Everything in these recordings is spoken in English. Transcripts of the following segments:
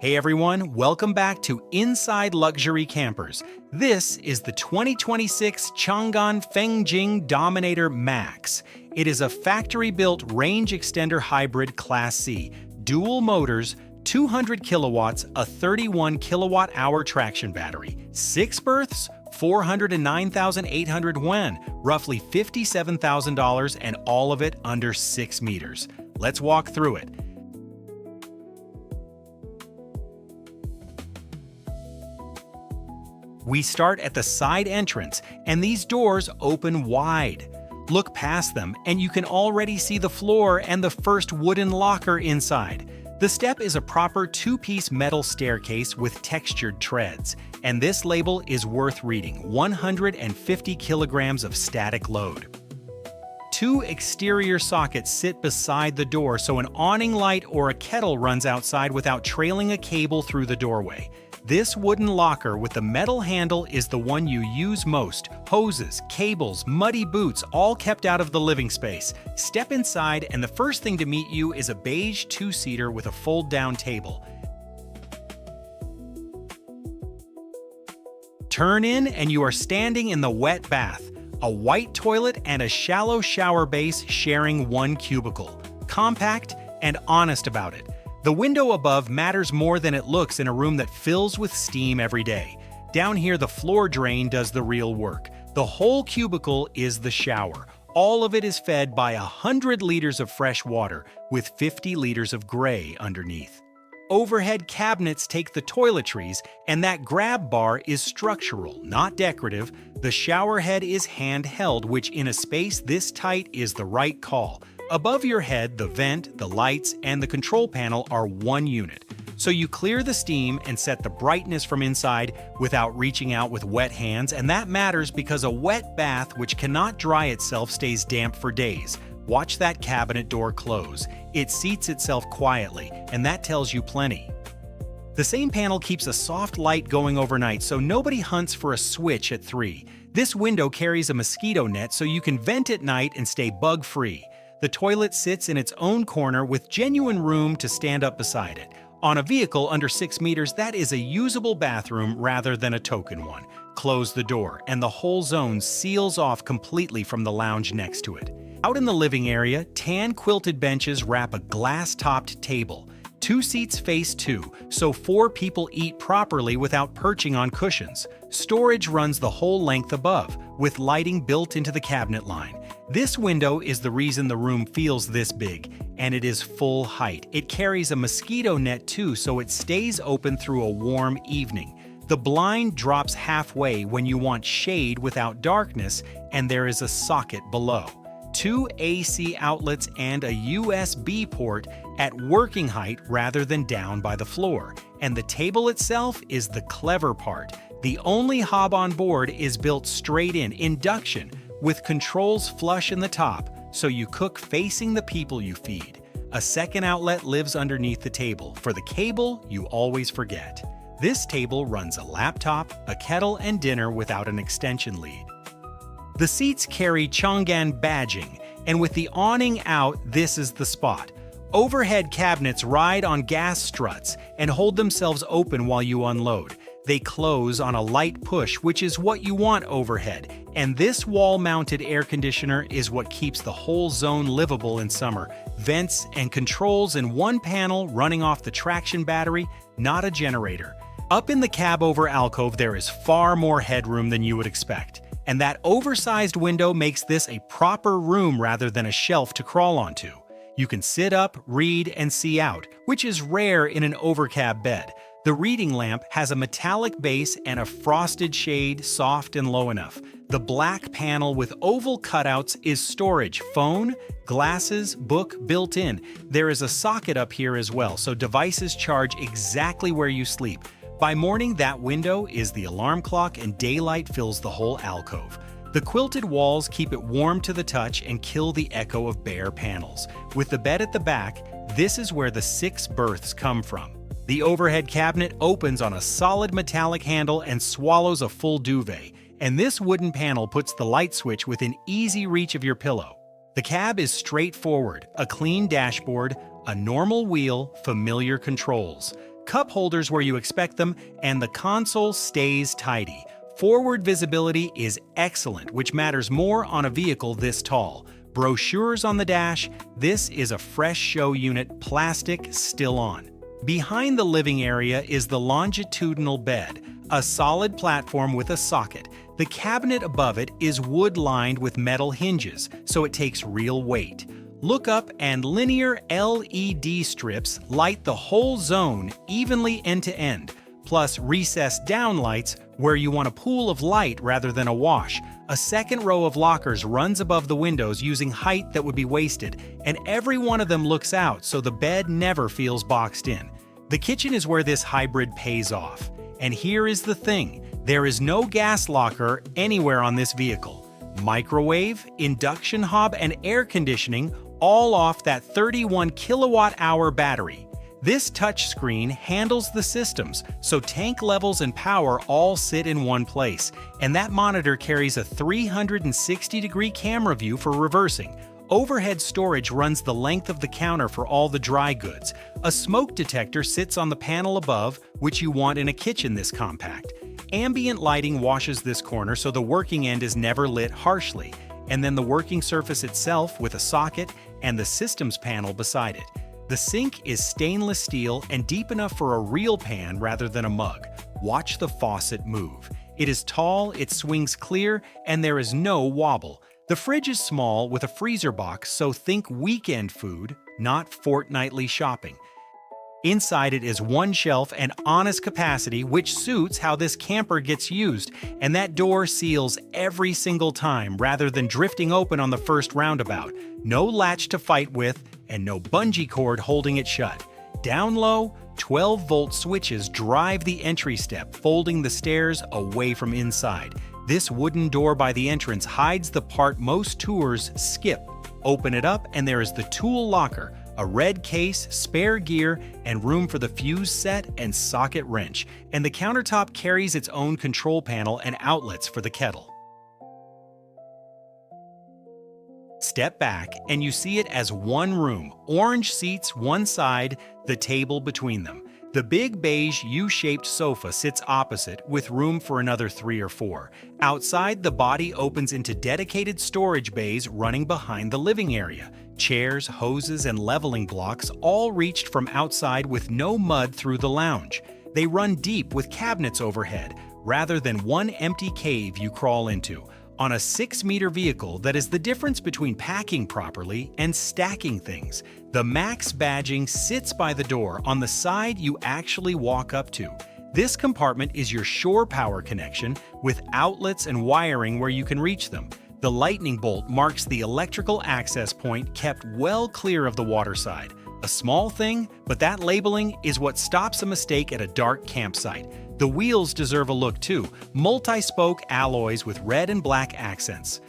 Hey everyone, welcome back to Inside Luxury Campers. This is the 2026 Changan Dominator MAX. It is a factory-built range extender hybrid Class C, dual motors, 200 kilowatts, a 31 kilowatt-hour traction battery, 6 berths, 409,800 yuan, roughly $57,000, and all of it under 6 meters. Let's walk through it. We start at the side entrance, and these doors open wide. Look past them, and you can already see the floor and the first wooden locker inside. The step is a proper two-piece metal staircase with textured treads, and this label is worth reading: 150 kilograms of static load. 2 exterior sockets sit beside the door so an awning light or a kettle runs outside without trailing a cable through the doorway. This wooden locker with the metal handle is the one you use most. Hoses, cables, muddy boots, all kept out of the living space. Step inside, and the first thing to meet you is a beige 2-seater with a fold-down table. Turn in, and you are standing in the wet bath. A white toilet and a shallow shower base sharing one cubicle. Compact and honest about it. The window above matters more than it looks in a room that fills with steam every day. Down here, the floor drain does the real work. The whole cubicle is the shower. All of it is fed by 100 liters of fresh water, with 50 liters of gray underneath. Overhead cabinets take the toiletries, and that grab bar is structural, not decorative. The shower head is handheld, which in a space this tight is the right call. Above your head, the vent, the lights, and the control panel are one unit. So you clear the steam and set the brightness from inside without reaching out with wet hands, and that matters because a wet bath which cannot dry itself stays damp for days. Watch that cabinet door close. It seats itself quietly, and that tells you plenty. The same panel keeps a soft light going overnight so nobody hunts for a switch at 3. This window carries a mosquito net so you can vent at night and stay bug-free. The toilet sits in its own corner with genuine room to stand up beside it. On a vehicle under 6 meters, that is a usable bathroom rather than a token one. Close the door, and the whole zone seals off completely from the lounge next to it. Out in the living area, tan quilted benches wrap a glass-topped table. 2 seats face 2, so 4 people eat properly without perching on cushions. Storage runs the whole length above, with lighting built into the cabinet line. This window is the reason the room feels this big, and it is full height. It carries a mosquito net too, so it stays open through a warm evening. The blind drops halfway when you want shade without darkness, and there is a socket below. 2 AC outlets and a USB port at working height rather than down by the floor. And the table itself is the clever part. The only hob on board is built straight in, induction, with controls flush in the top, so you cook facing the people you feed. A second outlet lives underneath the table. For the cable, you always forget. This table runs a laptop, a kettle, and dinner without an extension lead. The seats carry Changan badging, and with the awning out, this is the spot. Overhead cabinets ride on gas struts and hold themselves open while you unload. They close on a light push, which is what you want overhead, and this wall-mounted air conditioner is what keeps the whole zone livable in summer. Vents and controls in one panel running off the traction battery, not a generator. Up in the cab-over alcove, there is far more headroom than you would expect, and that oversized window makes this a proper room rather than a shelf to crawl onto. You can sit up, read, and see out, which is rare in an overcab bed. The reading lamp has a metallic base and a frosted shade, soft and low enough. The black panel with oval cutouts is storage, phone, glasses, book built in. There is a socket up here as well, so devices charge exactly where you sleep. By morning, that window is the alarm clock and daylight fills the whole alcove. The quilted walls keep it warm to the touch and kill the echo of bare panels. With the bed at the back, this is where the 6 berths come from. The overhead cabinet opens on a solid metallic handle and swallows a full duvet, and this wooden panel puts the light switch within easy reach of your pillow. The cab is straightforward, a clean dashboard, a normal wheel, familiar controls. cup holders where you expect them, and the console stays tidy. Forward visibility is excellent, which matters more on a vehicle this tall. Brochures on the dash. This is a fresh show unit, plastic, still on. Behind the living area is the longitudinal bed, a solid platform with a socket. The cabinet above it is wood-lined with metal hinges, so it takes real weight. Look up and linear LED strips light the whole zone evenly end to end, plus recessed down lights where you want a pool of light rather than a wash. A second row of lockers runs above the windows using height that would be wasted, and every one of them looks out so the bed never feels boxed in. The kitchen is where this hybrid pays off. And here is the thing, there is no gas locker anywhere on this vehicle. Microwave, induction hob, and air conditioning all off that 31 kilowatt-hour battery. This touchscreen handles the systems, so tank levels and power all sit in one place, and that monitor carries a 360-degree camera view for reversing. Overhead storage runs the length of the counter for all the dry goods. A smoke detector sits on the panel above, which you want in a kitchen this compact. Ambient lighting washes this corner so the working end is never lit harshly, and then the working surface itself with a socket and the systems panel beside it. The sink is stainless steel and deep enough for a real pan rather than a mug. Watch the faucet move. It is tall, it swings clear, and there is no wobble. The fridge is small with a freezer box, so think weekend food, not fortnightly shopping. Inside it is one shelf and honest capacity, which suits how this camper gets used, and that door seals every single time rather than drifting open on the first roundabout. No latch to fight with, and no bungee cord holding it shut. Down low, 12-volt switches drive the entry step, folding the stairs away from inside. This wooden door by the entrance hides the part most tours skip. Open it up and there is the tool locker, a red case, spare gear, and room for the fuse set and socket wrench. And the countertop carries its own control panel and outlets for the kettle. Step back and you see it as one room, orange seats one side, the table between them. The big beige U-shaped sofa sits opposite with room for another 3 or 4. Outside, the body opens into dedicated storage bays running behind the living area. Chairs, hoses, and leveling blocks all reached from outside with no mud through the lounge. They run deep with cabinets overhead, rather than one empty cave you crawl into. On a 6-meter vehicle that is the difference between packing properly and stacking things. The MAX badging sits by the door on the side you actually walk up to. This compartment is your shore power connection with outlets and wiring where you can reach them. The lightning bolt marks the electrical access point kept well clear of the water side. A small thing, but that labeling is what stops a mistake at a dark campsite. The wheels deserve a look too, multi-spoke alloys with red and black accents.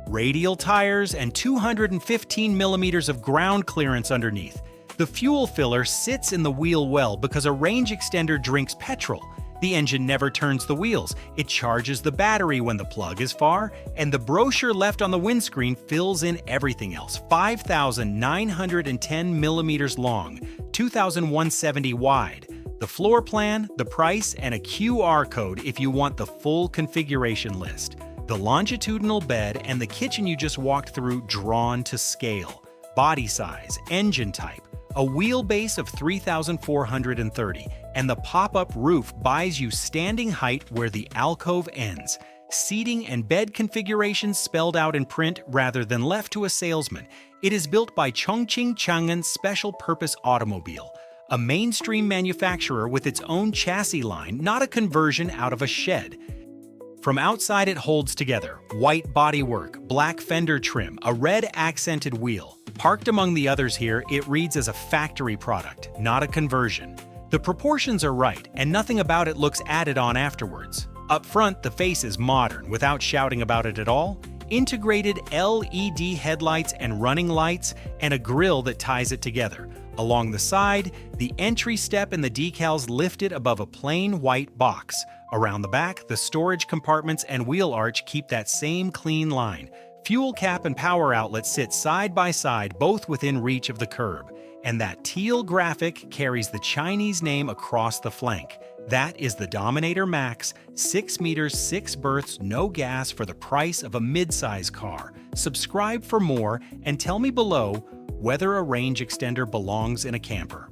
Radial tires and 215 millimeters of ground clearance underneath. The fuel filler sits in the wheel well because a range extender drinks petrol. The engine never turns the wheels, it charges the battery when the plug is far, and the brochure left on the windscreen fills in everything else. 5,910 millimeters long, 2,170 wide. The floor plan, the price, and a QR code if you want the full configuration list. The longitudinal bed and the kitchen you just walked through drawn to scale. Body size, engine type, a wheelbase of 3,430, and the pop-up roof buys you standing height where the alcove ends. Seating and bed configurations spelled out in print rather than left to a salesman. It is built by Chongqing Changan Special Purpose Automobile, a mainstream manufacturer with its own chassis line, not a conversion out of a shed. From outside it holds together, white bodywork, black fender trim, a red accented wheel. Parked among the others here, it reads as a factory product, not a conversion. The proportions are right, and nothing about it looks added on afterwards. Up front, the face is modern without shouting about it at all. Integrated LED headlights and running lights, and a grille that ties it together. Along the side, the entry step and the decals lifted above a plain white box. Around the back, the storage compartments and wheel arch keep that same clean line. Fuel cap and power outlet sit side by side, both within reach of the curb. and that teal graphic carries the Chinese name across the flank. That is the Dominator MAX, 6 meters, 6 berths, no gas for the price of a mid-size car. Subscribe for more and tell me below whether a range extender belongs in a camper.